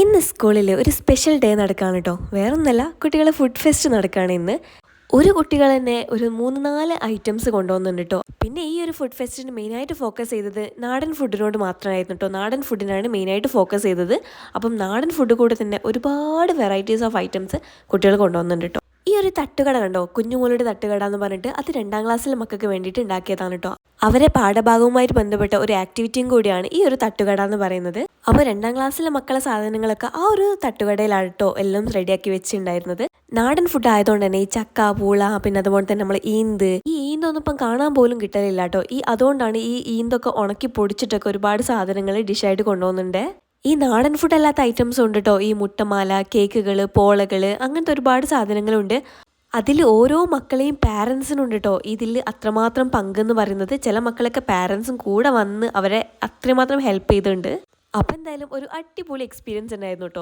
ഇന്ന് സ്കൂളിൽ ഒരു സ്പെഷ്യൽ ഡേ നടക്കുകയാണ് കേട്ടോ. വേറൊന്നല്ല, കുട്ടികളെ ഫുഡ് ഫെസ്റ്റ് നടക്കുകയാണ് ഇന്ന്. ഒരു കുട്ടികൾ തന്നെ ഒരു 3-4 ഐറ്റംസ് കൊണ്ടുവന്നുണ്ട് കേട്ടോ. പിന്നെ ഈ ഒരു ഫുഡ് ഫെസ്റ്റിന് മെയിനായിട്ട് ഫോക്കസ് ചെയ്തത് നാടൻ ഫുഡിനോട് മാത്രമായിരുന്നു കേട്ടോ. നാടൻ ഫുഡിനാണ് മെയിനായിട്ട് ഫോക്കസ് ചെയ്തത്. അപ്പം നാടൻ ഫുഡ് കൂടെ തന്നെ ഒരുപാട് വെറൈറ്റീസ് ഓഫ് ഐറ്റംസ് കുട്ടികൾ കൊണ്ടുവന്നുണ്ട് കേട്ടോ. ഈ ഒരു തട്ടുകട കണ്ടോ, കുഞ്ഞുമോളുടെ തട്ടുകട എന്ന് പറഞ്ഞിട്ട് അത് 2ാം ക്ലാസ്സിലെ മക്കൾക്ക് വേണ്ടിയിട്ട് ഉണ്ടാക്കിയതാണ് കേട്ടോ. അവരെ പാഠഭാഗവുമായിട്ട് ബന്ധപ്പെട്ട ഒരു ആക്ടിവിറ്റിയും കൂടിയാണ് ഈ ഒരു തട്ടുകട എന്ന് പറയുന്നത്. അപ്പോൾ 2ാം ക്ലാസ്സിലെ മക്കളെ സാധനങ്ങളൊക്കെ ആ ഒരു തട്ടുകടയിലാണ് കേട്ടോ എല്ലാം റെഡിയാക്കി വെച്ചിട്ടുണ്ടായിരുന്നത്. നാടൻ ഫുഡ് ആയതുകൊണ്ട് തന്നെ ഈ ചക്ക, പൂള, പിന്നെ അതുപോലെ തന്നെ നമ്മൾ ഈ ഈന്തൊന്നും ഇപ്പം കാണാൻ പോലും കിട്ടലില്ല കേട്ടോ. അതുകൊണ്ടാണ് ഈ ഈന്തൊക്കെ ഉണക്കി പൊടിച്ചിട്ടൊക്കെ ഒരുപാട് സാധനങ്ങൾ ഡിഷായിട്ട് കൊണ്ടുപോകുന്നുണ്ട്. ഈ നാടൻ ഫുഡ് അല്ലാത്ത ഐറ്റംസും ഉണ്ട് കേട്ടോ. ഈ മുട്ടമാല, കേക്കുകൾ, പോളകൾ, അങ്ങനത്തെ ഒരുപാട് സാധനങ്ങളുണ്ട്. അതിൽ ഓരോ മക്കളെയും പാരൻസിനുണ്ട് കേട്ടോ ഇതിൽ അത്രമാത്രം പങ്കെന്ന് പറയുന്നത്. ചില മക്കളൊക്കെ പാരൻസും കൂടെ വന്ന് അവരെ അത്രമാത്രം ഹെൽപ്പ് ചെയ്തിട്ടുണ്ട്. അപ്പം എന്തായാലും ഒരു അടിപൊളി എക്സ്പീരിയൻസ് ഉണ്ടായിരുന്നു കേട്ടോ.